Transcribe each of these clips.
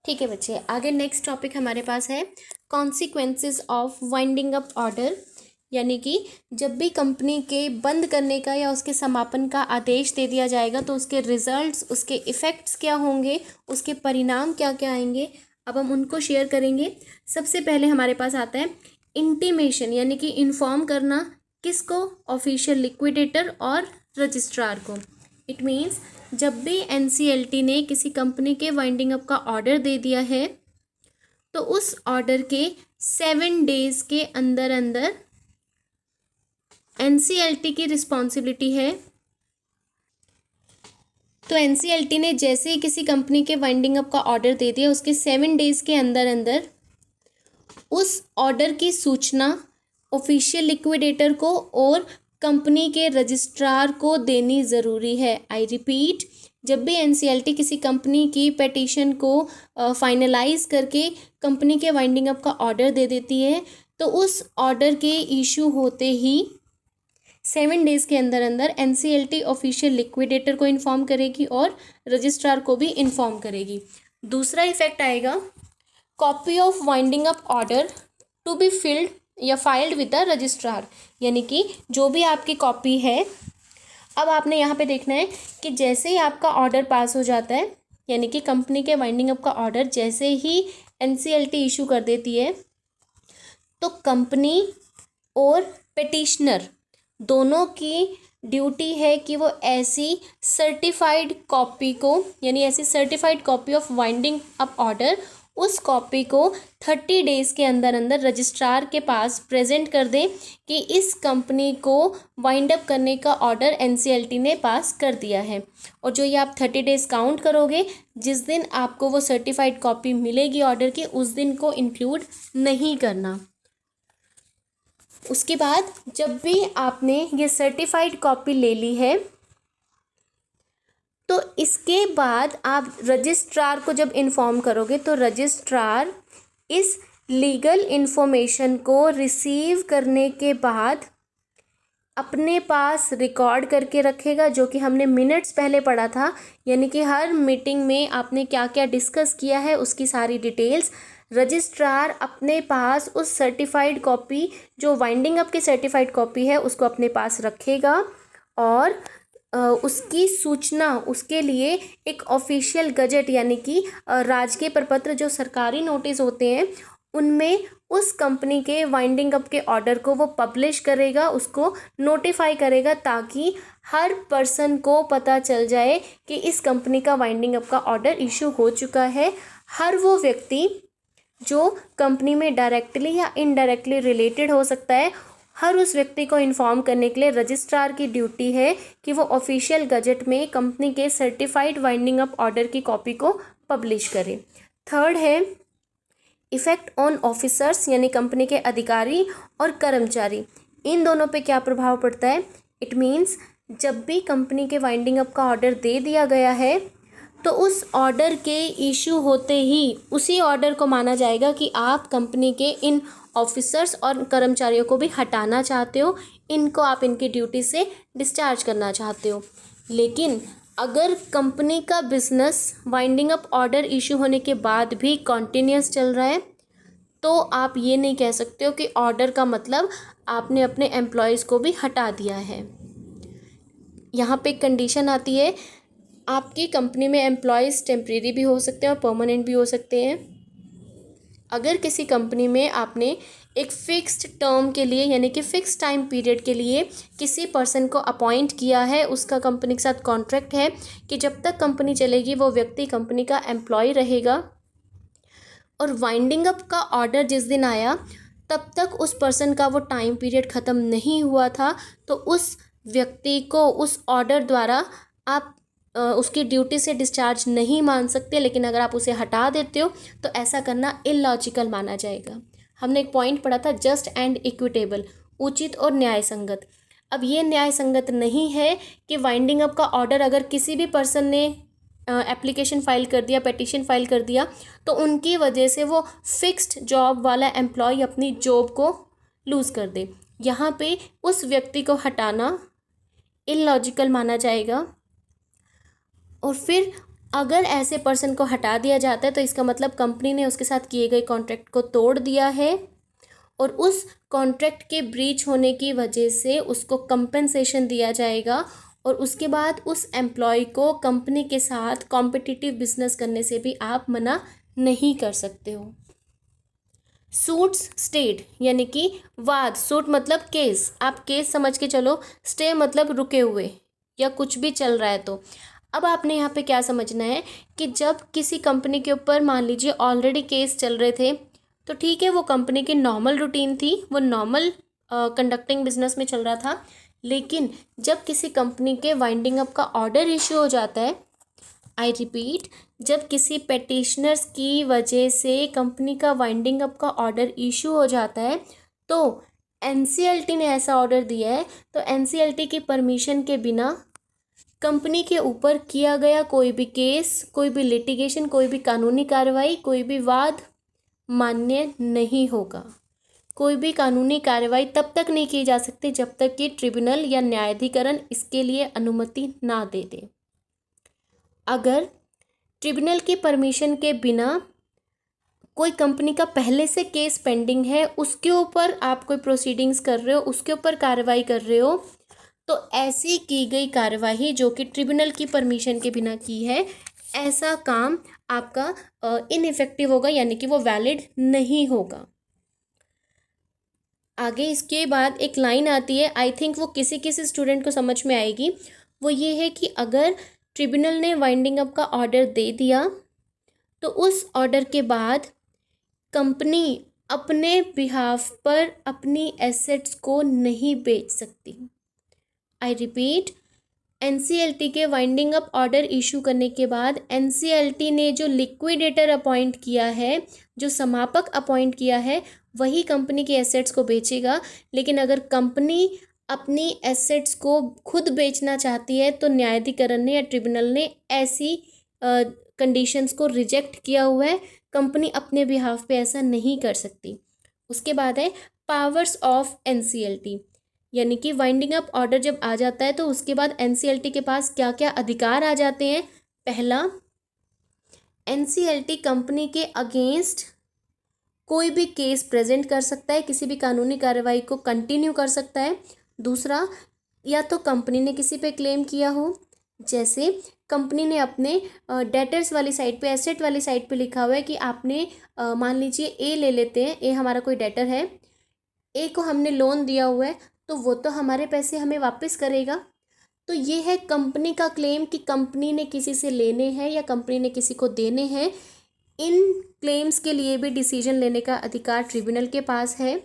ठीक है बच्चे, आगे नेक्स्ट टॉपिक हमारे पास है consequences of winding up order. यानी कि जब भी कंपनी के बंद करने का या उसके समापन का आदेश दे दिया जाएगा तो उसके रिजल्ट्स, उसके इफ़ेक्ट्स क्या होंगे, उसके परिणाम क्या क्या आएंगे, अब हम उनको शेयर करेंगे। सबसे पहले हमारे पास आता है इंटीमेशन, यानी कि इन्फॉर्म करना। किसको? ऑफिशियल लिक्विडेटर और रजिस्ट्रार को। इट मीन्स जब भी एनसीएलटी ने किसी कंपनी के वाइंडिंग अप का ऑर्डर दे दिया है तो उस ऑर्डर के 7 डेज के अंदर अंदर एनसीएलटी की रिस्पॉन्सिबिलिटी है। तो एनसीएलटी ने जैसे ही किसी कंपनी के वाइंडिंग अप का ऑर्डर दे दिया उसके 7 डेज के अंदर अंदर उस ऑर्डर की सूचना ऑफिशियल लिक्विडेटर को और कंपनी के रजिस्ट्रार को देनी ज़रूरी है। आई रिपीट, जब भी एनसीएलटी किसी कंपनी की पेटिशन को फाइनलाइज करके कंपनी के वाइंडिंग अप का ऑर्डर दे देती है तो उस ऑर्डर के इशू होते ही 7 डेज के अंदर अंदर एनसीएलटी ऑफिशियल लिक्विडेटर को इन्फॉर्म करेगी और रजिस्ट्रार को भी इन्फॉर्म करेगी। दूसरा इफेक्ट आएगा, copy of winding up order to be filled या फाइल्ड विद द रजिस्ट्रार। यानी कि जो भी आपकी कॉपी है, अब आपने यहाँ पे देखना है कि जैसे ही आपका ऑर्डर पास हो जाता है, यानी कि कंपनी के वाइंडिंग अप का ऑर्डर जैसे ही एनसीएलटी इशू कर देती है तो कंपनी और पिटिशनर दोनों की ड्यूटी है कि वो ऐसी सर्टिफाइड कॉपी को, यानी ऐसी certified copy of winding up order, उस कॉपी को 30 डेज़ के अंदर अंदर रजिस्ट्रार के पास प्रेजेंट कर दें कि इस कंपनी को वाइंड अप करने का ऑर्डर एनसीएलटी ने पास कर दिया है। और जो ये आप 30 डेज़ काउंट करोगे, जिस दिन आपको वो सर्टिफाइड कॉपी मिलेगी ऑर्डर की, उस दिन को इंक्लूड नहीं करना। उसके बाद जब भी आपने ये सर्टिफाइड कॉपी ले ली है तो इसके बाद आप रजिस्ट्रार को जब इन्फॉर्म करोगे तो रजिस्ट्रार इस लीगल इन्फॉर्मेशन को रिसीव करने के बाद अपने पास रिकॉर्ड करके रखेगा, जो कि हमने मिनट्स पहले पढ़ा था। यानी कि हर मीटिंग में आपने क्या क्या डिस्कस किया है उसकी सारी डिटेल्स रजिस्ट्रार अपने पास उस सर्टिफाइड कॉपी, जो वाइंडिंग अप की सर्टिफाइड कॉपी है, उसको अपने पास रखेगा और उसकी सूचना, उसके लिए एक ऑफिशियल गजट यानी कि राजकीय प्रपत्र, जो सरकारी नोटिस होते हैं, उनमें उस कंपनी के वाइंडिंग अप के ऑर्डर को वो पब्लिश करेगा, उसको नोटिफाई करेगा, ताकि हर पर्सन को पता चल जाए कि इस कंपनी का वाइंडिंग अप का ऑर्डर इशू हो चुका है। हर वो व्यक्ति जो कंपनी में डायरेक्टली या इनडायरेक्टली रिलेटेड हो सकता है, हर उस व्यक्ति को इन्फॉर्म करने के लिए रजिस्ट्रार की ड्यूटी है कि वो ऑफिशियल गजट में कंपनी के सर्टिफाइड वाइंडिंग अप ऑर्डर की कॉपी को पब्लिश करे। थर्ड है इफ़ेक्ट ऑन ऑफिसर्स, यानी कंपनी के अधिकारी और कर्मचारी। इन दोनों पे क्या प्रभाव पड़ता है? इट मीन्स जब भी कंपनी के वाइंडिंग अप का ऑर्डर दे दिया गया है तो उस ऑर्डर के इशू होते ही उसी ऑर्डर को माना जाएगा कि आप कंपनी के इन ऑफिसर्स और कर्मचारियों को भी हटाना चाहते हो, इनको आप इनकी ड्यूटी से डिस्चार्ज करना चाहते हो। लेकिन अगर कंपनी का business winding up order issue होने के बाद भी कॉन्टिन्यूस चल रहा है तो आप ये नहीं कह सकते हो कि ऑर्डर का मतलब आपने अपने एम्प्लॉयज़ को भी हटा दिया है। यहाँ पे कंडीशन आती है, आपकी कंपनी में एम्प्लॉयज़ टेम्परेरी भी हो सकते हैं और परमानेंट भी हो सकते हैं। अगर किसी कंपनी में आपने एक फ़िक्स्ड टर्म के लिए, यानी कि फ़िक्स टाइम पीरियड के लिए किसी पर्सन को अपॉइंट किया है, उसका कंपनी के साथ कॉन्ट्रैक्ट है कि जब तक कंपनी चलेगी वो व्यक्ति कंपनी का एम्प्लॉय रहेगा, और वाइंडिंग अप का ऑर्डर जिस दिन आया तब तक उस पर्सन का वो टाइम पीरियड ख़त्म नहीं हुआ था, तो उस व्यक्ति को उस ऑर्डर द्वारा आप उसकी ड्यूटी से डिस्चार्ज नहीं मान सकते। लेकिन अगर आप उसे हटा देते हो तो ऐसा करना इलॉजिकल माना जाएगा। हमने एक पॉइंट पढ़ा था, जस्ट एंड इक्विटेबल, उचित और न्याय संगत। अब ये न्याय संगत नहीं है कि वाइंडिंग अप का ऑर्डर अगर किसी भी पर्सन ने एप्लीकेशन फ़ाइल कर दिया, पिटीशन फाइल कर दिया, तो उनकी वजह से वो फिक्स्ड जॉब वाला एम्प्लॉय अपनी जॉब को लूज़ कर दे। यहाँ पे उस व्यक्ति को हटाना इलॉजिकल माना जाएगा। और फिर अगर ऐसे पर्सन को हटा दिया जाता है तो इसका मतलब कंपनी ने उसके साथ किए गए कॉन्ट्रैक्ट को तोड़ दिया है और उस कॉन्ट्रैक्ट के ब्रीच होने की वजह से उसको कंपनसेशन दिया जाएगा और उसके बाद उस एम्प्लॉय को कंपनी के साथ कॉम्पिटिटिव बिजनेस करने से भी आप मना नहीं कर सकते हो। सूट्स स्टेड यानी कि वाद, सूट मतलब केस, आप केस समझ के चलो, स्टे मतलब रुके हुए या कुछ भी चल रहा है। तो अब आपने यहाँ पे क्या समझना है कि जब किसी कंपनी के ऊपर मान लीजिए ऑलरेडी केस चल रहे थे तो ठीक है, वो कंपनी की नॉर्मल रूटीन थी, वो नॉर्मल कंडक्टिंग बिजनेस में चल रहा था। लेकिन जब किसी कंपनी के वाइंडिंग अप का ऑर्डर इश्यू हो जाता है, आई रिपीट, जब किसी पेटिशनर्स की वजह से कंपनी का वाइंडिंग अप का ऑर्डर इशू हो जाता है तो एनसीएलटी ने ऐसा ऑर्डर दिया है तो एनसीएलटी की परमिशन के बिना कंपनी के ऊपर किया गया कोई भी केस, कोई भी लिटिगेशन, कोई भी कानूनी कार्रवाई, कोई भी वाद मान्य नहीं होगा। कोई भी कानूनी कार्रवाई तब तक नहीं की जा सकती जब तक कि ट्रिब्यूनल या न्यायाधिकरण इसके लिए अनुमति ना दे दे। अगर ट्रिब्यूनल की परमिशन के बिना कोई कंपनी का पहले से केस पेंडिंग है, उसके ऊपर आप कोई प्रोसीडिंग्स कर रहे हो, उसके ऊपर कार्रवाई कर रहे हो, तो ऐसी की गई कार्रवाई जो कि ट्रिब्यूनल की परमिशन के बिना की है, ऐसा काम आपका इनइफेक्टिव होगा, यानी कि वो वैलिड नहीं होगा। आगे इसके बाद एक लाइन आती है, आई थिंक वो किसी किसी स्टूडेंट को समझ में आएगी। वो ये है कि अगर ट्रिब्यूनल ने वाइंडिंग अप का ऑर्डर दे दिया तो उस ऑर्डर के बाद कंपनी अपने बिहाफ पर अपनी एसेट्स को नहीं बेच सकती। आई रिपीट, एनसीएलटी के वाइंडिंग अप ऑर्डर इशू करने के बाद एनसीएलटी ने जो लिक्विडेटर अपॉइंट किया है, जो समापक अपॉइंट किया है, वही कंपनी के एसेट्स को बेचेगा। लेकिन अगर कंपनी अपनी एसेट्स को खुद बेचना चाहती है तो न्यायाधिकरण ने या ट्रिब्यूनल ने ऐसी कंडीशंस को रिजेक्ट किया हुआ है। कंपनी अपने बिहाफ पे ऐसा नहीं कर सकती। उसके बाद है पावर्स ऑफ एनसीएलटी, यानी कि वाइंडिंग अप ऑर्डर जब आ जाता है तो उसके बाद एनसीएलटी के पास क्या क्या अधिकार आ जाते हैं। पहला, एनसीएलटी कंपनी के अगेंस्ट कोई भी केस प्रेजेंट कर सकता है, किसी भी कानूनी कार्रवाई को कंटिन्यू कर सकता है। दूसरा, या तो कंपनी ने किसी पे क्लेम किया हो, जैसे कंपनी ने अपने डेटर्स वाली साइड पे, एसेट वाली साइड पे लिखा हुआ है कि आपने मान लीजिए ए ले लेते हैं, ए हमारा कोई डेटर है, ए को हमने लोन दिया हुआ है तो वो तो हमारे पैसे हमें वापस करेगा। तो ये है कंपनी का क्लेम कि कंपनी ने किसी से लेने हैं या कंपनी ने किसी को देने हैं। इन क्लेम्स के लिए भी डिसीजन लेने का अधिकार ट्रिब्यूनल के पास है।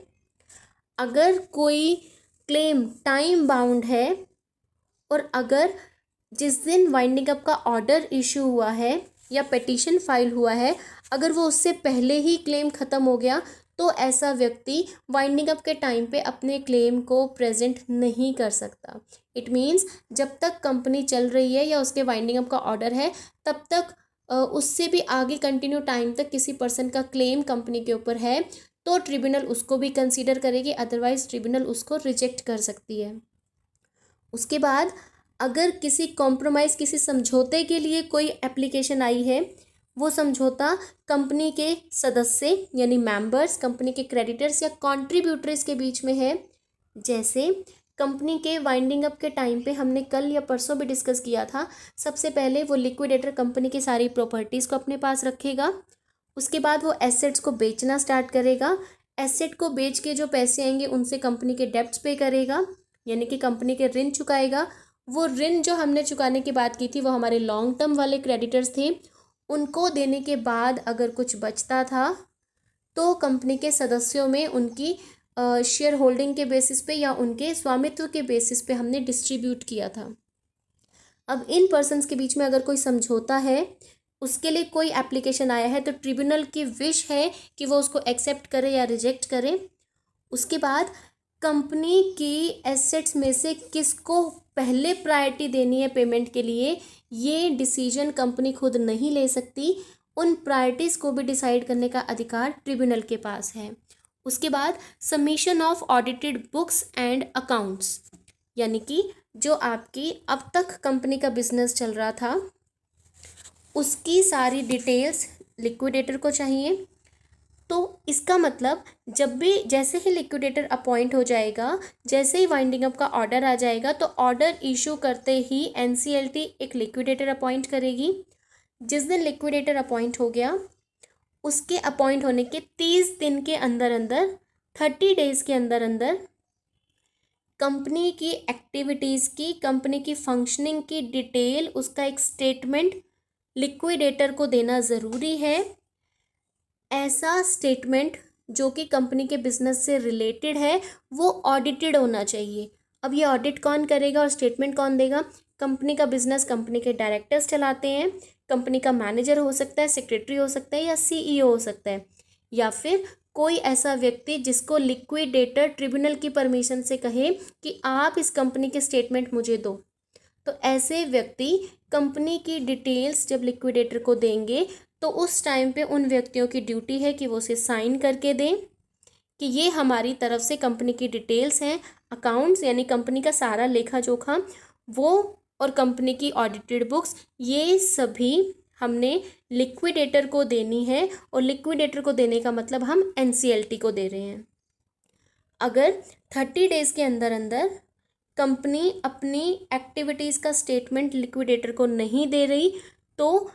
अगर कोई क्लेम टाइम बाउंड है और अगर जिस दिन वाइंडिंग अप का ऑर्डर इशू हुआ है या पिटीशन फाइल हुआ है, अगर वो उससे पहले ही क्लेम ख़त्म हो गया तो ऐसा व्यक्ति वाइंडिंग अप के टाइम पे अपने क्लेम को प्रेजेंट नहीं कर सकता। इट मीन्स जब तक कंपनी चल रही है या उसके वाइंडिंग अप का ऑर्डर है तब तक उससे भी आगे कंटिन्यू टाइम तक किसी पर्सन का क्लेम कंपनी के ऊपर है तो ट्रिब्यूनल उसको भी कंसीडर करेगी, अदरवाइज ट्रिब्यूनल उसको रिजेक्ट कर सकती है। उसके बाद अगर किसी कॉम्प्रोमाइज़, किसी समझौते के लिए कोई एप्लीकेशन आई है, वो समझौता कंपनी के सदस्य यानी मेंबर्स, कंपनी के क्रेडिटर्स या कॉन्ट्रीब्यूटर्स के बीच में है। जैसे कंपनी के वाइंडिंग अप के टाइम पे हमने कल या परसों भी डिस्कस किया था, सबसे पहले वो लिक्विडेटर कंपनी की सारी प्रॉपर्टीज़ को अपने पास रखेगा, उसके बाद वो एसेट्स को बेचना स्टार्ट करेगा। एसेट को बेच के जो पैसे आएंगे उनसे कंपनी के डेब्ट्स पे करेगा, यानी कि कंपनी के ऋण चुकाएगा। वो ऋण जो हमने चुकाने की बात की थी वो हमारे लॉन्ग टर्म वाले क्रेडिटर्स थे। उनको देने के बाद अगर कुछ बचता था तो कंपनी के सदस्यों में उनकी शेयर होल्डिंग के बेसिस पे या उनके स्वामित्व के बेसिस पे हमने डिस्ट्रीब्यूट किया था। अब इन पर्सन्स के बीच में अगर कोई समझौता है, उसके लिए कोई एप्लीकेशन आया है तो ट्रिब्यूनल की विश है कि वो उसको एक्सेप्ट करे या रिजेक्ट करे। उसके बाद कंपनी की एसेट्स में से किसको पहले प्रायोरिटी देनी है पेमेंट के लिए, ये डिसीजन कंपनी खुद नहीं ले सकती। उन प्रायोरिटीज़ को भी डिसाइड करने का अधिकार ट्रिब्यूनल के पास है। उसके बाद submission of audited books and accounts, यानी कि जो आपकी अब तक कंपनी का बिजनेस चल रहा था उसकी सारी डिटेल्स लिक्विडेटर को चाहिए। तो इसका मतलब जब भी जैसे ही लिक्विडेटर अपॉइंट हो जाएगा, जैसे ही वाइंडिंग अप का ऑर्डर आ जाएगा, तो ऑर्डर इशू करते ही एनसीएलटी एक लिक्विडेटर अपॉइंट करेगी। जिस दिन लिक्विडेटर अपॉइंट हो गया, उसके अपॉइंट होने के 30 दिन के अंदर अंदर, 30 डेज़ के अंदर अंदर कंपनी की एक्टिविटीज़ की, कंपनी की फंक्शनिंग की डिटेल, उसका एक स्टेटमेंट लिक्विडेटर को देना ज़रूरी है। ऐसा स्टेटमेंट जो कि कंपनी के बिजनेस से रिलेटेड है, वो ऑडिटेड होना चाहिए। अब ये ऑडिट कौन करेगा और स्टेटमेंट कौन देगा? कंपनी का बिजनेस कंपनी के डायरेक्टर्स चलाते हैं। कंपनी का मैनेजर हो सकता है, सेक्रेटरी हो सकता है, या सीईओ हो सकता है, या फिर कोई ऐसा व्यक्ति जिसको लिक्विडेटर ट्रिब्यूनल की परमिशन से कहे कि आप इस कंपनी के स्टेटमेंट मुझे दो। तो ऐसे व्यक्ति कंपनी की डिटेल्स जब लिक्विडेटर को देंगे, तो उस टाइम पे उन व्यक्तियों की ड्यूटी है कि वो उसे साइन करके दें कि ये हमारी तरफ से कंपनी की डिटेल्स हैं, अकाउंट्स यानी कंपनी का सारा लेखा जोखा वो, और कंपनी की ऑडिटेड बुक्स, ये सभी हमने लिक्विडेटर को देनी है। और लिक्विडेटर को देने का मतलब हम एनसीएलटी को दे रहे हैं। अगर 30 डेज़ के अंदर अंदर कंपनी अपनी एक्टिविटीज़ का स्टेटमेंट लिक्विडेटर को नहीं दे रही, तो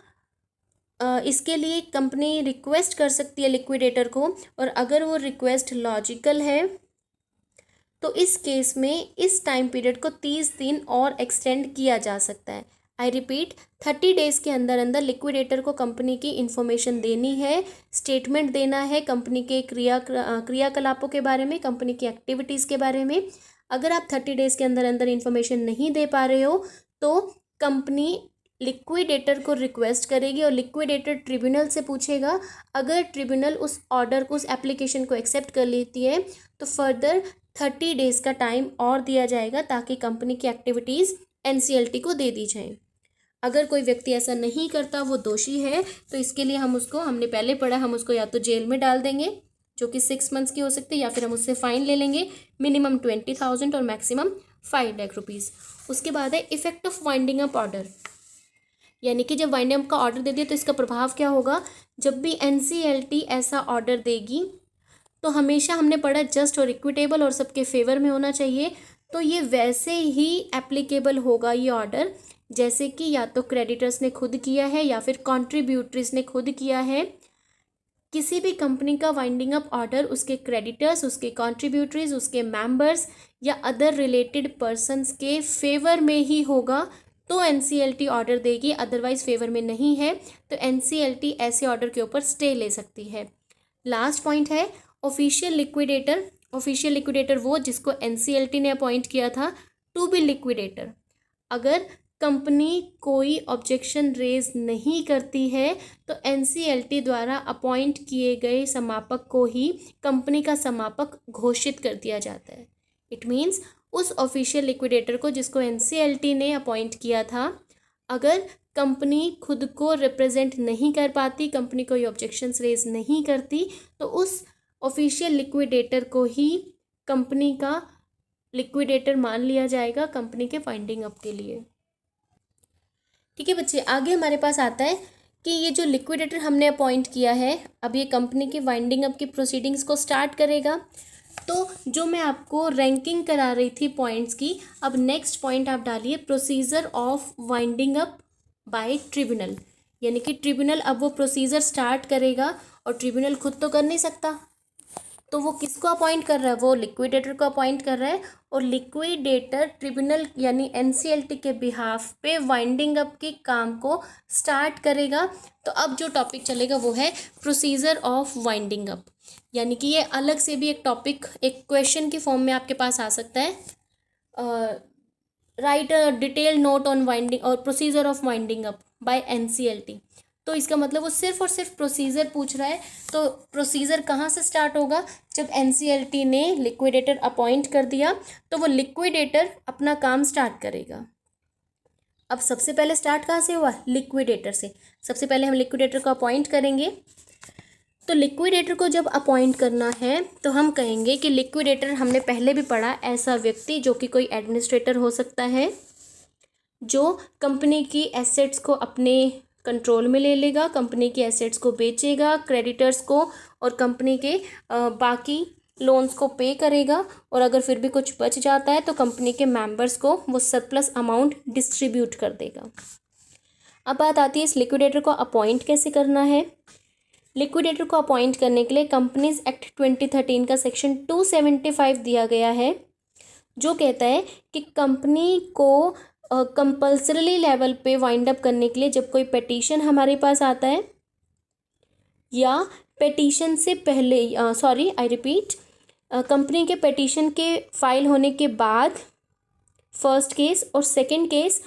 इसके लिए कंपनी रिक्वेस्ट कर सकती है लिक्विडेटर को। और अगर वो रिक्वेस्ट लॉजिकल है, तो इस केस में इस टाइम पीरियड को 30 दिन और एक्सटेंड किया जा सकता है। आई रिपीट, 30 डेज़ के अंदर अंदर लिक्विडेटर को कंपनी की इन्फॉर्मेशन देनी है, स्टेटमेंट देना है कंपनी के क्रियाकलापों के बारे में, कंपनी की एक्टिविटीज़ के बारे में। अगर आप 30 डेज़ के अंदर अंदर इन्फॉर्मेशन नहीं दे पा रहे हो, तो कंपनी लिक्विडेटर को रिक्वेस्ट करेगी और लिक्विडेटर ट्रिब्यूनल से पूछेगा। अगर ट्रिब्यूनल उस ऑर्डर को, उस एप्लीकेशन को एक्सेप्ट कर लेती है, तो फर्दर 30 डेज़ का टाइम और दिया जाएगा ताकि कंपनी की एक्टिविटीज़ एनसीएलटी को दे दी जाए। अगर कोई व्यक्ति ऐसा नहीं करता, वो दोषी है, तो इसके लिए हम उसको, हमने पहले पढ़ा, हम उसको या तो जेल में डाल देंगे जो कि 6 मंथ्स की हो सकती है, या फिर हम उससे फ़ाइन ले लेंगे मिनिमम 20,000 और मैक्सिमम 5 लाख रुपीज़। उसके बाद है effect of winding up order, यानी कि जब वाइंडिंग अप का ऑर्डर दे दिया तो इसका प्रभाव क्या होगा। जब भी एनसीएलटी ऐसा ऑर्डर देगी, तो हमेशा हमने पढ़ा जस्ट और इक्विटेबल और सबके फेवर में होना चाहिए। तो ये वैसे ही एप्लीकेबल होगा ये ऑर्डर जैसे कि या तो क्रेडिटर्स ने खुद किया है या फिर कॉन्ट्रीब्यूटरीज ने खुद किया है। किसी भी कंपनी का वाइंडिंग अप ऑर्डर उसके क्रेडिटर्स, उसके कॉन्ट्रीब्यूटरीज, उसके मेंबर्स या अदर रिलेटेड पर्सन्स के फेवर में ही होगा तो एनसीएलटी ऑर्डर देगी, अदरवाइज फेवर में नहीं है तो एनसीएलटी ऐसे ऑर्डर के ऊपर स्टे ले सकती है। लास्ट पॉइंट है ऑफिशियल लिक्विडेटर। ऑफिशियल लिक्विडेटर वो जिसको एनसीएलटी ने अपॉइंट किया था टू बी लिक्विडेटर। अगर कंपनी कोई ऑब्जेक्शन रेज नहीं करती है तो एनसीएलटी द्वारा अपॉइंट किए गए समापक को ही कंपनी का समापक घोषित कर दिया जाता है। इट मीन्स उस ऑफिशियल लिक्विडेटर को जिसको एनसीएलटी ने अपॉइंट किया था, अगर कंपनी खुद को रिप्रेजेंट नहीं कर पाती, कंपनी कोई ऑब्जेक्शंस रेज नहीं करती, तो उस ऑफिशियल लिक्विडेटर को ही कंपनी का लिक्विडेटर मान लिया जाएगा कंपनी के वाइंडिंग अप के लिए। ठीक है बच्चे, आगे हमारे पास आता है कि ये जो लिक्विडेटर हमने अपॉइंट किया है, अब ये कंपनी के वाइंडिंग अप की प्रोसीडिंग्स को स्टार्ट करेगा। तो जो मैं आपको रैंकिंग करा रही थी पॉइंट्स की, अब नेक्स्ट पॉइंट आप डालिए procedure of winding up bye tribunal. यानी कि ट्रिब्यूनल अब वो प्रोसीजर स्टार्ट करेगा और ट्रिब्यूनल खुद तो कर नहीं सकता, तो वो किसको अपॉइंट कर रहा है, वो लिक्विडेटर को अपॉइंट कर रहा है और लिक्विडेटर ट्रिब्यूनल यानी एनसीएलटी के बिहाफ पे वाइंडिंग अप के काम को स्टार्ट करेगा। तो अब जो टॉपिक चलेगा वो है प्रोसीजर ऑफ वाइंडिंग अप, यानी कि ये अलग से भी एक टॉपिक एक क्वेश्चन की फॉर्म में आपके पास आ सकता है। Write a detail note on winding और procedure of winding up by NCLT. तो इसका मतलब वो सिर्फ और सिर्फ प्रोसीजर पूछ रहा है। तो प्रोसीजर कहाँ से स्टार्ट होगा, जब एनसीएलटी ने लिक्विडेटर अपॉइंट कर दिया तो वो लिक्विडेटर अपना काम स्टार्ट करेगा। अब सबसे पहले स्टार्ट कहाँ से हुआ, लिक्विडेटर से। सबसे पहले हम लिक्विडेटर को अपॉइंट करेंगे। तो लिक्विडेटर को जब अपॉइंट करना है तो हम कहेंगे कि लिक्विडेटर, हमने पहले भी पढ़ा, ऐसा व्यक्ति जो कि कोई एडमिनिस्ट्रेटर हो सकता है जो कंपनी की एसेट्स को अपने कंट्रोल में ले लेगा, कंपनी के एसेट्स को बेचेगा, क्रेडिटर्स को और कंपनी के बाकी लोन्स को पे करेगा, और अगर फिर भी कुछ बच जाता है तो कंपनी के मेंबर्स को वो सरप्लस अमाउंट डिस्ट्रीब्यूट कर देगा। अब बात आती है इस लिक्विडेटर को अपॉइंट कैसे करना है। लिक्विडेटर को अपॉइंट करने के लिए कंपनीज एक्ट 2013 का सेक्शन 275 दिया गया है, जो कहता है कि कंपनी को कंपल्सरी लेवल पे वाइंड अप करने के लिए जब कोई पेटिशन हमारे पास आता है या पेटिशन से पहले कंपनी के पेटिशन के फाइल होने के बाद फर्स्ट केस और सेकंड केस,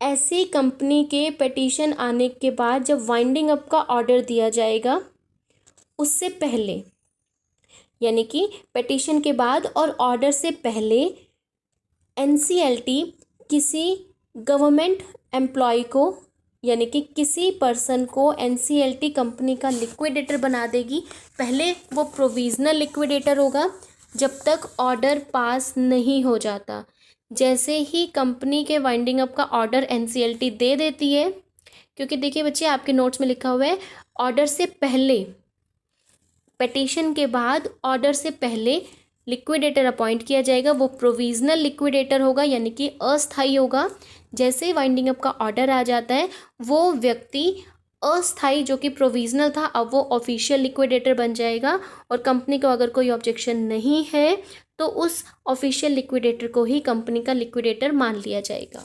ऐसी कंपनी के पेटिशन आने के बाद जब वाइंडिंग अप का ऑर्डर दिया जाएगा उससे पहले, यानी कि पेटिशन के बाद और ऑर्डर से पहले एनसीएलटी किसी गवर्नमेंट एम्प्लॉय को यानी कि किसी पर्सन को एनसीएलटी कंपनी का लिक्विडेटर बना देगी। पहले वो प्रोविजनल लिक्विडेटर होगा जब तक ऑर्डर पास नहीं हो जाता। जैसे ही कंपनी के वाइंडिंग अप का ऑर्डर एनसीएलटी दे देती है, क्योंकि देखिए बच्चे आपके नोट्स में लिखा हुआ है ऑर्डर से पहले, पेटिशन के बाद ऑर्डर से पहले लिक्विडेटर अपॉइंट किया जाएगा, वो प्रोविजनल लिक्विडेटर होगा यानी कि अस्थायी होगा। जैसे ही वाइंडिंग अप का ऑर्डर आ जाता है वो व्यक्ति अस्थायी जो कि प्रोविजनल था अब वो ऑफिशियल लिक्विडेटर बन जाएगा, और कंपनी को अगर कोई ऑब्जेक्शन नहीं है तो उस ऑफिशियल लिक्विडेटर को ही कंपनी का लिक्विडेटर मान लिया जाएगा।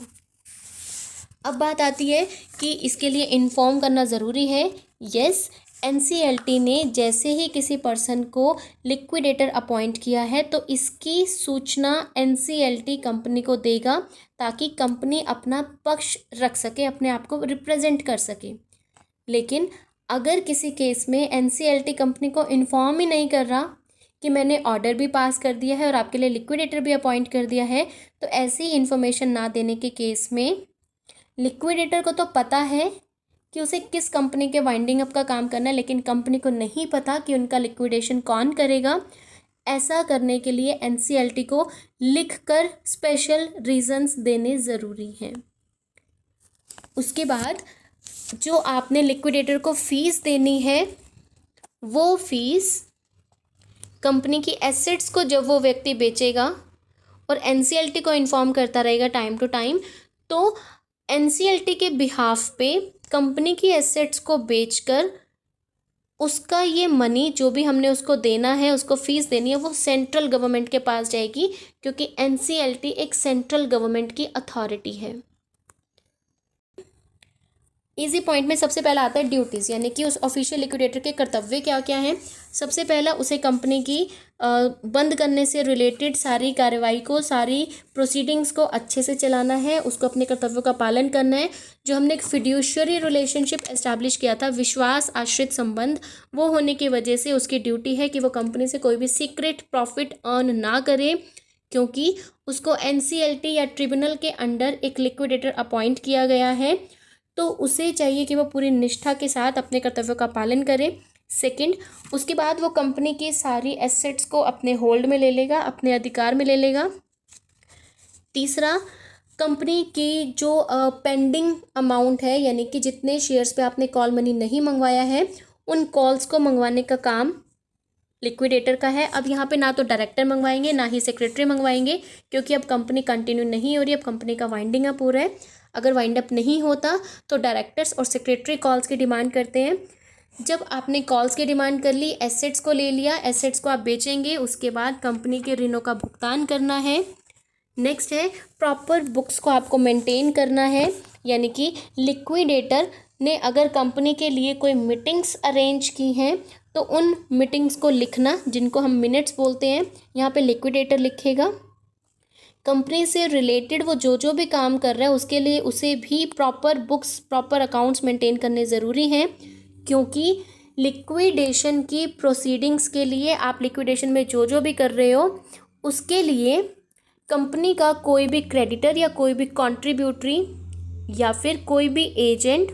अब बात आती है कि इसके लिए इन्फॉर्म करना ज़रूरी है। यस, एनसीएलटी ने जैसे ही किसी पर्सन को लिक्विडेटर अपॉइंट किया है तो इसकी सूचना एनसीएलटी कंपनी को देगा ताकि कंपनी अपना पक्ष रख सके, अपने आप को रिप्रेजेंट कर सके। लेकिन अगर किसी केस में एनसीएलटी कंपनी को इन्फॉर्म ही नहीं कर रहा कि मैंने ऑर्डर भी पास कर दिया है और आपके लिए लिक्विडेटर भी अपॉइंट कर दिया है, तो ऐसी इन्फॉर्मेशन ना देने के केस में लिक्विडेटर को तो पता है कि उसे किस कंपनी के वाइंडिंग अप का काम करना है, लेकिन कंपनी को नहीं पता कि उनका लिक्विडेशन कौन करेगा। ऐसा करने के लिए एनसीएलटी को लिखकर स्पेशल रीजंस देने ज़रूरी हैं। उसके बाद जो आपने लिक्विडेटर को फ़ीस देनी है वो फ़ीस कंपनी की एसेट्स को जब वो व्यक्ति बेचेगा और एनसीएलटी को इन्फॉर्म करता रहेगा टाइम टू टाइम, तो एनसीएलटी के बिहाफ पे कंपनी की एसेट्स को बेचकर उसका ये मनी जो भी हमने उसको देना है, उसको फ़ीस देनी है, वो सेंट्रल गवर्नमेंट के पास जाएगी, क्योंकि एनसीएलटी एक सेंट्रल गवर्नमेंट की अथॉरिटी है। इजी पॉइंट में सबसे पहला आता है ड्यूटीज़, यानी कि उस ऑफिशियल लिक्विडेटर के कर्तव्य क्या क्या हैं। सबसे पहला, उसे कंपनी की बंद करने से रिलेटेड सारी कार्रवाई को, सारी प्रोसीडिंग्स को अच्छे से चलाना है, उसको अपने कर्तव्यों का पालन करना है। जो हमने एक फिड्यूशियरी रिलेशनशिप एस्टैब्लिश किया था, विश्वास आश्रित संबंध, वो होने की वजह से उसकी ड्यूटी है कि वो कंपनी से कोई भी सीक्रेट प्रॉफिट अर्न ना करे, क्योंकि उसको एनसीएलटी या ट्रिब्यूनल के अंडर एक लिक्विडेटर अपॉइंट किया गया है, तो उसे चाहिए कि वो पूरी निष्ठा के साथ अपने कर्तव्यों का पालन करे। सेकंड, उसके बाद वो कंपनी की सारी एसेट्स को अपने होल्ड में ले लेगा, अपने अधिकार में ले लेगा। तीसरा, कंपनी की जो पेंडिंग अमाउंट है, यानी कि जितने शेयर्स पे आपने कॉल मनी नहीं मंगवाया है, उन कॉल्स को मंगवाने का काम लिक्विडेटर का है। अब यहाँ पे ना तो डायरेक्टर मंगवाएंगे ना ही सेक्रेटरी मंगवाएंगे, क्योंकि अब कंपनी कंटिन्यू नहीं हो रही, अब कंपनी का वाइंडिंग अप हो रहा है। अगर वाइंड अप नहीं होता तो डायरेक्टर्स और सेक्रेटरी कॉल्स की डिमांड करते हैं। जब आपने कॉल्स की डिमांड कर ली, एसेट्स को ले लिया, एसेट्स को आप बेचेंगे, उसके बाद कंपनी के ऋणों का भुगतान करना है। नेक्स्ट है प्रॉपर बुक्स को आपको मेंटेन करना है, यानी कि लिक्विडेटर ने अगर कंपनी के लिए कोई मीटिंग्स अरेंज की हैं तो उन मीटिंग्स को लिखना, जिनको हम मिनट्स बोलते हैं, यहाँ पे लिक्विडेटर लिखेगा। कंपनी से रिलेटेड वो जो भी काम कर रहा है उसके लिए उसे भी proper books, proper accounts maintain करने ज़रूरी हैं, क्योंकि लिक्विडेशन की प्रोसीडिंग्स के लिए, आप लिक्विडेशन में जो भी कर रहे हो उसके लिए कंपनी का कोई भी क्रेडिटर या कोई भी कॉन्ट्रीब्यूटरी या फिर कोई भी एजेंट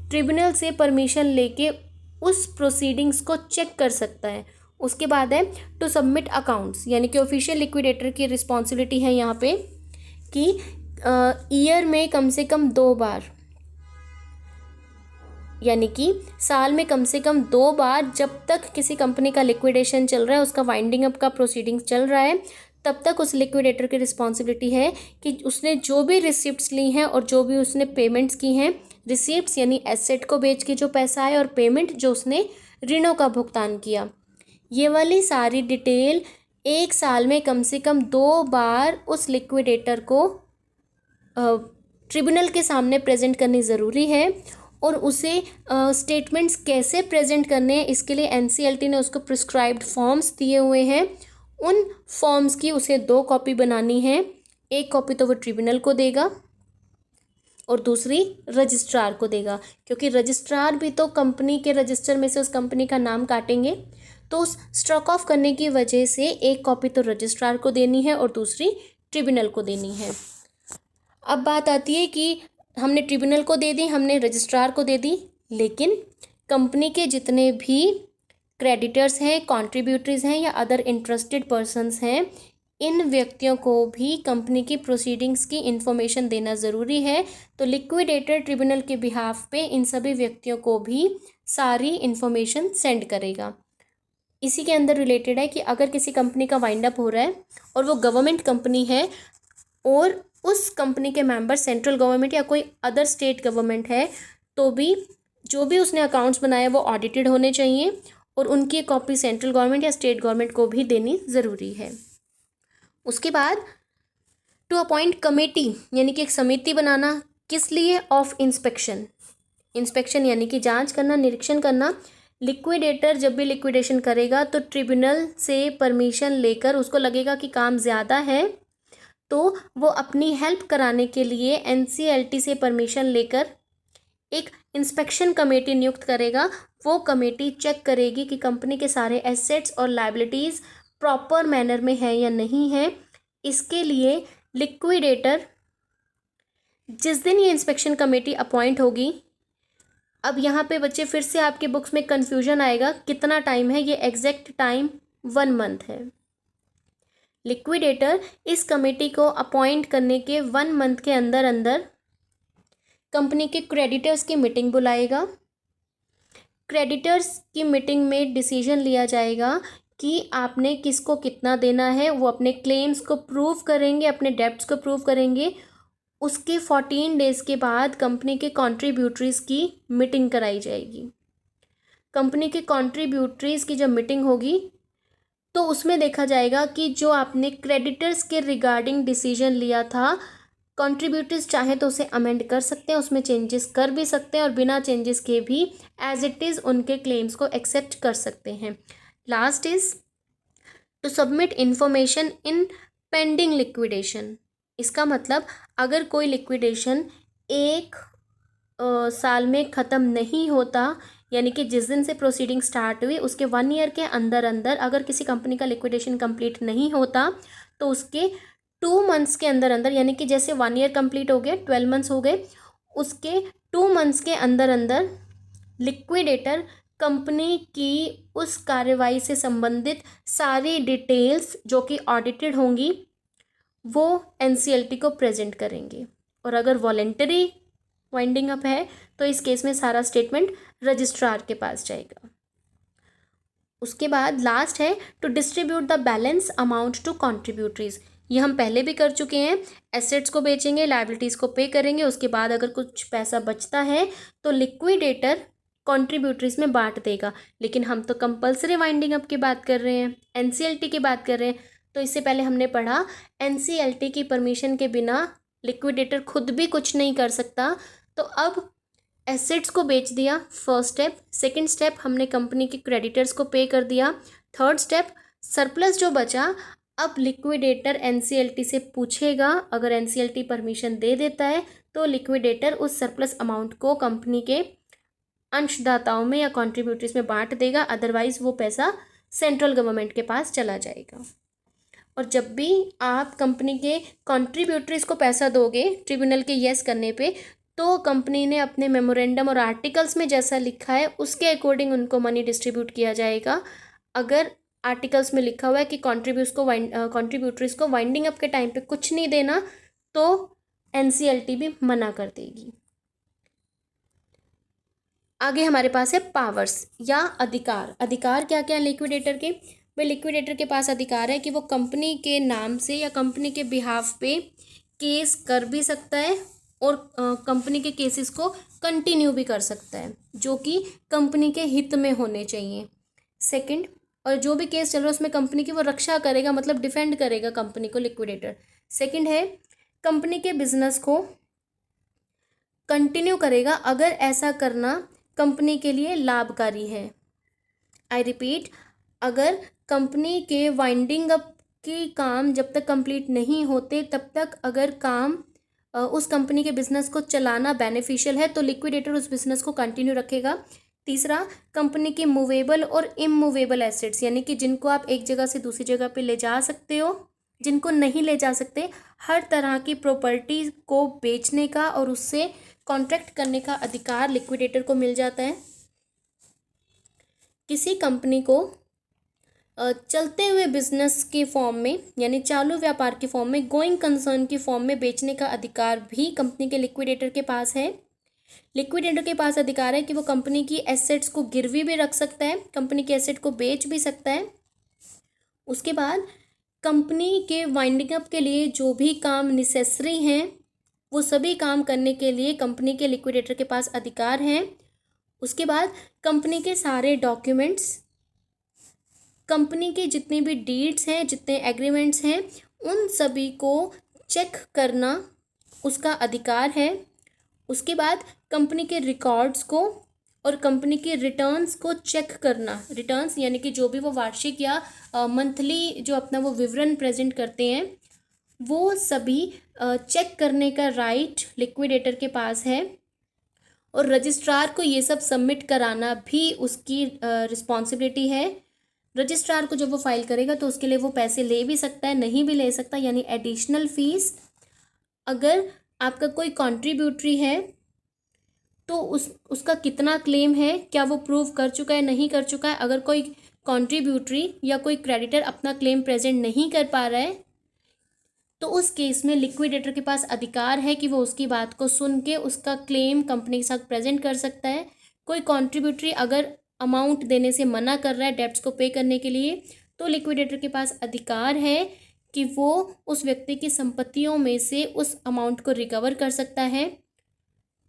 ट्रिब्यूनल से परमिशन लेके उस प्रोसीडिंग्स को चेक कर सकता है। उसके बाद है टू सबमिट अकाउंट्स, यानी कि ऑफिशियल लिक्विडेटर की रिस्पॉन्सिबिलिटी है यहाँ पे कि ईयर में कम से कम 2 बार यानी कि साल में कम से कम 2 बार, जब तक किसी कंपनी का लिक्विडेशन चल रहा है, उसका वाइंडिंग अप का प्रोसीडिंग्स चल रहा है, तब तक उस लिक्विडेटर की रिस्पॉन्सिबिलिटी है कि उसने जो भी रिसिप्ट्स ली हैं और जो भी उसने पेमेंट्स की हैं, रिसिप्ट्स यानी एसेट को बेच के जो पैसा आया और पेमेंट जो उसने ऋणों का भुगतान किया, ये वाली सारी डिटेल एक साल में कम से कम 2 बार उस लिक्विडेटर को ट्रिब्यूनल के सामने प्रेजेंट करनी ज़रूरी है। और उसे स्टेटमेंट्स कैसे प्रेजेंट करने हैं, इसके लिए एनसीएलटी ने उसको प्रिस्क्राइब्ड फॉर्म्स दिए हुए हैं। उन फॉर्म्स की उसे 2 कॉपी बनानी है। एक कॉपी तो वो ट्रिब्यूनल को देगा और दूसरी रजिस्ट्रार को देगा, क्योंकि रजिस्ट्रार भी तो कंपनी के रजिस्टर में से उस कंपनी का नाम काटेंगे। तो उस स्ट्रक ऑफ करने की वजह से एक कॉपी तो रजिस्ट्रार को देनी है और दूसरी ट्रिब्यूनल को देनी है। अब बात आती है कि हमने ट्रिब्यूनल को दे दी, हमने रजिस्ट्रार को दे दी, लेकिन कंपनी के जितने भी क्रेडिटर्स हैं, कॉन्ट्रीब्यूटरीज हैं या अदर इंटरेस्टेड पर्सन्स हैं, इन व्यक्तियों को भी कंपनी की प्रोसीडिंग्स की इन्फॉर्मेशन देना ज़रूरी है। तो लिक्विडेटर ट्रिब्यूनल के बिहाफ पे इन सभी व्यक्तियों को भी सारी इन्फॉर्मेशन सेंड करेगा। इसी के अंदर रिलेटेड है कि अगर किसी कंपनी का वाइंड अप हो रहा है और वो गवर्नमेंट कंपनी है और उस कंपनी के मेंबर सेंट्रल गवर्नमेंट या कोई अदर स्टेट गवर्नमेंट है, तो भी जो भी उसने अकाउंट्स बनाए वो ऑडिटेड होने चाहिए और उनकी कॉपी सेंट्रल गवर्नमेंट या स्टेट गवर्नमेंट को भी देनी ज़रूरी है। उसके बाद टू अपॉइंट कमेटी यानी कि एक समिति बनाना, किस लिए? Of inspection. इंस्पेक्शन यानी कि जांच करना, निरीक्षण करना। लिक्विडेटर जब भी लिक्विडेशन करेगा तो ट्रिब्यूनल से परमिशन लेकर, उसको लगेगा कि काम ज़्यादा है तो वो अपनी हेल्प कराने के लिए एनसीएलटी से परमिशन लेकर एक इंस्पेक्शन कमेटी नियुक्त करेगा। वो कमेटी चेक करेगी कि कंपनी के सारे एसेट्स और लायबिलिटीज़ प्रॉपर मैनर में है या नहीं है। इसके लिए लिक्विडेटर जिस दिन ये इंस्पेक्शन कमेटी अपॉइंट होगी, अब यहाँ पे बच्चे फिर से आपके बुक्स में कन्फ्यूजन आएगा, कितना टाइम है? ये एग्जैक्ट टाइम 1 मंथ है। लिक्विडेटर इस कमेटी को अपॉइंट करने के 1 मंथ के अंदर अंदर कंपनी के क्रेडिटर्स की मीटिंग बुलाएगा। क्रेडिटर्स की मीटिंग में डिसीजन लिया जाएगा कि आपने किसको कितना देना है। वो अपने क्लेम्स को प्रूव करेंगे, अपने डेब्ट्स को प्रूव करेंगे। उसके 14 डेज़ के बाद कंपनी के कॉन्ट्रीब्यूटरीज़ की मीटिंग कराई जाएगी। कंपनी के कॉन्ट्रीब्यूटरीज़ की जब मीटिंग होगी तो उसमें देखा जाएगा कि जो आपने क्रेडिटर्स के रिगार्डिंग डिसीजन लिया था, कॉन्ट्रीब्यूटर्स चाहे तो उसे अमेंड कर सकते हैं, उसमें चेंजेस कर भी सकते हैं और बिना चेंजेस के भी एज इट इज़ उनके क्लेम्स को एक्सेप्ट कर सकते हैं। Last is to submit information in pending liquidation. इसका मतलब अगर कोई लिक्विडेशन 1 साल में ख़त्म नहीं होता, यानी कि जिस दिन से प्रोसीडिंग स्टार्ट हुई उसके 1 ईयर के अंदर अंदर अगर किसी कंपनी का लिक्विडेशन कंप्लीट नहीं होता, तो उसके 2 मंथ्स के अंदर अंदर, यानी कि जैसे 1 ईयर कंप्लीट हो गए, 12 मंथ्स हो गए, उसके 2 मंथ्स के अंदर अंदर लिक्विडेटर कंपनी की उस कार्रवाई से संबंधित सारी डिटेल्स जो कि ऑडिटेड होंगी वो एनसीएलटी को प्रेजेंट करेंगे। और अगर वॉलेंटरी वाइंडिंग अप है तो इस केस में सारा स्टेटमेंट रजिस्ट्रार के पास जाएगा। उसके बाद लास्ट है to distribute the balance amount to contributories. ये हम पहले भी कर चुके हैं। एसेट्स को बेचेंगे, लायबिलिटीज़ को पे करेंगे, उसके बाद अगर कुछ पैसा बचता है तो लिक्विडेटर कॉन्ट्रीब्यूटरीज में बांट देगा। लेकिन हम तो कंपलसरी वाइंडिंग अप की बात कर रहे हैं, एनसीएलटी की बात कर रहे हैं। तो इससे पहले हमने पढ़ा एनसीएलटी की परमिशन के बिना लिक्विडेटर खुद भी कुछ नहीं कर सकता। तो अब एसेट्स को बेच दिया, फर्स्ट स्टेप। सेकंड स्टेप, हमने कंपनी के क्रेडिटर्स को पे कर दिया। थर्ड स्टेप, सरप्लस जो बचा अब लिक्विडेटर एनसीएलटी से पूछेगा। अगर एनसीएलटी परमिशन दे देता है तो लिक्विडेटर उस सरप्लस अमाउंट को कंपनी के अंशदाताओं में या कॉन्ट्रीब्यूटरीज में बांट देगा, अदरवाइज वो पैसा सेंट्रल गवर्नमेंट के पास चला जाएगा। और जब भी आप कंपनी के कॉन्ट्रीब्यूटरीज को पैसा दोगे ट्रिब्यूनल के येस करने पे, तो कंपनी ने अपने मेमोरेंडम और आर्टिकल्स में जैसा लिखा है उसके अकॉर्डिंग उनको मनी डिस्ट्रीब्यूट किया जाएगा। अगर आर्टिकल्स में लिखा हुआ है कि कॉन्ट्रीब्यूटरीज को वाइंडिंग अप के टाइम पे कुछ नहीं देना, तो एनसीएलटी भी मना कर देगी। आगे हमारे पास है पावर्स या अधिकार। अधिकार क्या क्या है लिक्विडेटर के? भाई लिक्विडेटर के पास अधिकार है कि वो कंपनी के नाम से या कंपनी के बिहाफ पे केस कर भी सकता है और कंपनी के केसेस को कंटिन्यू भी कर सकता है, जो कि कंपनी के हित में होने चाहिए। सेकंड, और जो भी केस चल रहा है उसमें कंपनी की वो रक्षा करेगा, मतलब डिफेंड करेगा कंपनी को लिक्विडेटर। सेकंड है कंपनी के बिजनेस को कंटिन्यू करेगा अगर ऐसा करना कंपनी के लिए लाभकारी है। आई रिपीट, अगर कंपनी के वाइंडिंग अप की काम जब तक कंप्लीट नहीं होते तब तक अगर काम उस कंपनी के बिजनेस को चलाना बेनिफिशियल है तो लिक्विडेटर उस बिजनेस को कंटिन्यू रखेगा। तीसरा, कंपनी की मूवेबल और इमूवेबल एसेट्स, यानी कि जिनको आप एक जगह से दूसरी जगह पे ले जा सकते हो, जिनको नहीं ले जा सकते, हर तरह की प्रॉपर्टी को बेचने का और उससे कॉन्ट्रैक्ट करने का अधिकार लिक्विडेटर को मिल जाता है। किसी कंपनी को चलते हुए बिजनेस के फॉर्म में, यानी चालू व्यापार के फॉर्म में, गोइंग कंसर्न की फॉर्म में बेचने का अधिकार भी कंपनी के लिक्विडेटर के पास है। लिक्विडेटर के पास अधिकार है कि वो कंपनी की एसेट्स को गिरवी भी रख सकता है, कंपनी के एसेट को बेच भी सकता है। उसके बाद कंपनी के वाइंडिंग अप के लिए जो भी काम नेसेसरी हैं वो सभी काम करने के लिए कंपनी के लिक्विडेटर के पास अधिकार हैं। उसके बाद कंपनी के सारे डॉक्यूमेंट्स, कंपनी के जितने भी डीड्स हैं, जितने एग्रीमेंट्स हैं, उन सभी को चेक करना उसका अधिकार है। उसके बाद कंपनी के रिकॉर्ड्स को और कंपनी के रिटर्न्स को चेक करना, रिटर्न्स यानी कि जो भी वो वार्षिक या मंथली जो अपना वो विवरण प्रेजेंट करते हैं वो सभी चेक करने का राइट लिक्विडेटर के पास है। और रजिस्ट्रार को ये सब सबमिट कराना भी उसकी रिस्पॉन्सिबिलिटी है। रजिस्ट्रार को जब वो फाइल करेगा तो उसके लिए वो पैसे ले भी सकता है, नहीं भी ले सकता, यानी एडिशनल फीस। अगर आपका कोई कॉन्ट्रीब्यूटरी है तो उसका कितना क्लेम है, क्या वो प्रूव कर चुका है, नहीं कर चुका है। अगर कोई कॉन्ट्रीब्यूटरी या कोई क्रेडिटर अपना क्लेम प्रेजेंट नहीं कर पा रहा है तो उस केस में लिक्विडेटर के पास अधिकार है कि वो उसकी बात को सुन के उसका क्लेम कंपनी के साथ प्रेजेंट कर सकता है। कोई कॉन्ट्रीब्यूटरी अगर अमाउंट देने से मना कर रहा है डेब्ट्स को पे करने के लिए तो लिक्विडेटर के पास अधिकार है कि वो उस व्यक्ति की संपत्तियों में से उस अमाउंट को रिकवर कर सकता है।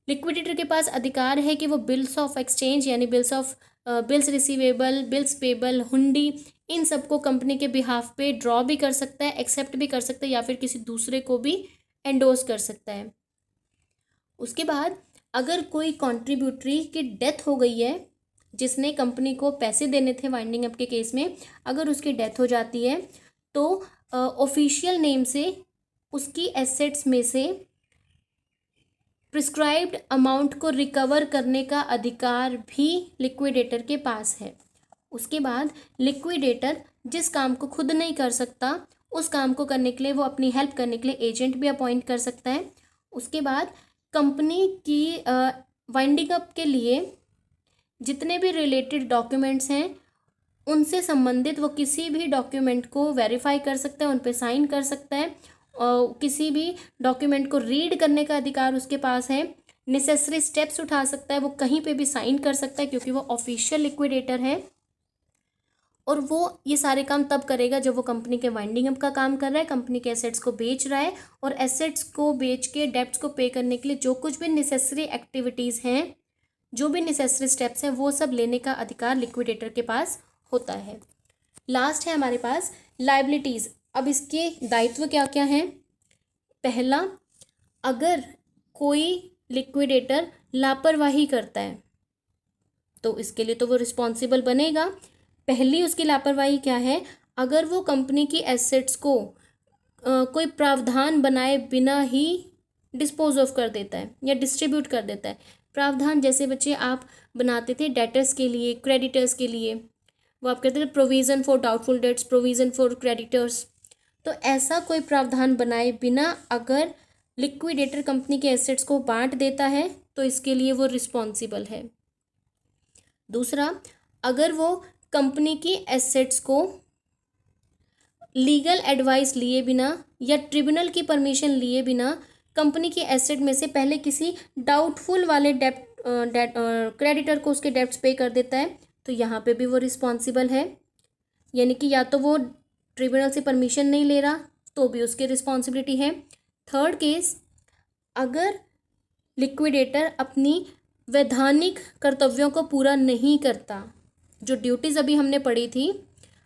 लिक्विडेटर के पास अधिकार है कि वो बिल्स ऑफ एक्सचेंज यानी बिल्स रिसीवेबल, बिल्स पेबल, हुंडी, इन सबको कंपनी के बिहाफ पे ड्रॉ भी कर सकता है, एक्सेप्ट भी कर सकता है या फिर किसी दूसरे को भी एंडोर्स कर सकता है। उसके बाद अगर कोई कॉन्ट्रीब्यूटरी की डेथ हो गई है, जिसने कंपनी को पैसे देने थे वाइंडिंग अप के केस में, अगर उसकी डेथ हो जाती है तो ऑफिशियल नेम से उसकी एसेट्स में से प्रिस्क्राइब्ड अमाउंट को रिकवर करने का अधिकार भी लिक्विडेटर के पास है। उसके बाद लिक्विडेटर जिस काम को खुद नहीं कर सकता उस काम को करने के लिए वो अपनी हेल्प करने के लिए एजेंट भी अपॉइंट कर सकता है। उसके बाद कंपनी की वाइंडिंग अप के लिए जितने भी रिलेटेड डॉक्यूमेंट्स हैं उनसे संबंधित वो किसी भी डॉक्यूमेंट को वेरीफाई कर सकता है, उन पे साइन कर सकता है और किसी भी डॉक्यूमेंट को रीड करने का अधिकार उसके पास है। नेसेसरी स्टेप्स उठा सकता है, वो कहीं पे भी साइन कर सकता है क्योंकि वो ऑफिशियल लिक्विडेटर है। और वो ये सारे काम तब करेगा जब वो कंपनी के वाइंडिंग अप का काम कर रहा है, कंपनी के एसेट्स को बेच रहा है और एसेट्स को बेच के डेब्ट्स को पे करने के लिए जो कुछ भी नेसेसरी एक्टिविटीज़ हैं, जो भी नेसेसरी स्टेप्स हैं, वो सब लेने का अधिकार लिक्विडेटर के पास होता है। लास्ट है हमारे पास लायबिलिटीज़। अब इसके दायित्व क्या क्या हैं? पहला, अगर कोई लिक्विडेटर लापरवाही करता है तो इसके लिए तो वो रिस्पॉन्सिबल बनेगा। पहली उसकी लापरवाही क्या है? अगर वो कंपनी की एसेट्स को कोई प्रावधान बनाए बिना ही डिस्पोज ऑफ कर देता है या डिस्ट्रीब्यूट कर देता है। प्रावधान जैसे बच्चे आप बनाते थे डेटर्स के लिए, क्रेडिटर्स के लिए, वो आप कहते थे provision for doubtful debts, provision for creditors. तो ऐसा कोई प्रावधान बनाए बिना अगर लिक्विडेटर कंपनी के एसेट्स को बांट देता है तो इसके लिए वो रिस्पॉन्सिबल है। दूसरा, अगर वो कंपनी की एसेट्स को लीगल एडवाइस लिए बिना या ट्रिब्यूनल की परमिशन लिए बिना कंपनी की एसेट में से पहले किसी डाउटफुल वाले क्रेडिटर को उसके डेब्ट्स पे कर देता है तो यहाँ पे भी वो रिस्पॉन्सिबल है, यानी कि या तो वो ट्रिब्यूनल से परमिशन नहीं ले रहा तो भी उसकी रिस्पॉन्सिबिलिटी है। थर्ड केस, अगर लिक्विडेटर अपनी वैधानिक कर्तव्यों को पूरा नहीं करता, जो ड्यूटीज़ अभी हमने पढ़ी थी,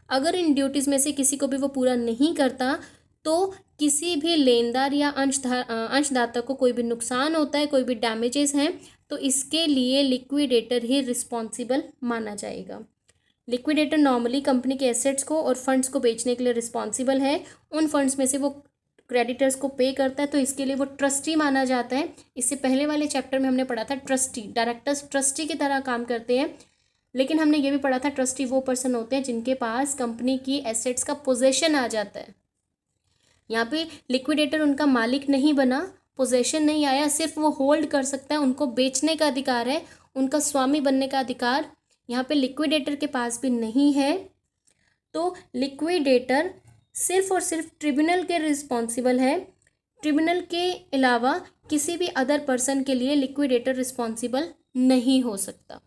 अगर इन ड्यूटीज़ में से किसी को भी वो पूरा नहीं करता तो किसी भी लेनदार या अंशदाता को कोई भी नुकसान होता है, कोई भी डैमेजेस हैं, तो इसके लिए लिक्विडेटर ही रिस्पॉन्सिबल माना जाएगा। लिक्विडेटर नॉर्मली कंपनी के एसेट्स को और फंड्स को बेचने के लिए रिस्पॉन्सिबल है। उन फंड्स में से वो क्रेडिटर्स को पे करता है, तो इसके लिए वो ट्रस्टी माना जाता है। इससे पहले वाले चैप्टर में हमने पढ़ा था ट्रस्टी, डायरेक्टर्स ट्रस्टी की तरह काम करते हैं, लेकिन हमने ये भी पढ़ा था ट्रस्टी वो पर्सन होते हैं जिनके पास कंपनी की एसेट्स का पोजेशन आ जाता है। यहाँ पे लिक्विडेटर उनका मालिक नहीं बना, पोजेशन नहीं आया, सिर्फ वो होल्ड कर सकता है, उनको बेचने का अधिकार है, उनका स्वामी बनने का अधिकार यहाँ पे लिक्विडेटर के पास भी नहीं है। तो लिक्विडेटर सिर्फ और सिर्फ ट्रिब्यूनल के रिस्पॉन्सिबल है। ट्रिब्यूनल के अलावा किसी भी अदर पर्सन के लिए लिक्विडेटर रिस्पॉन्सिबल नहीं हो सकता।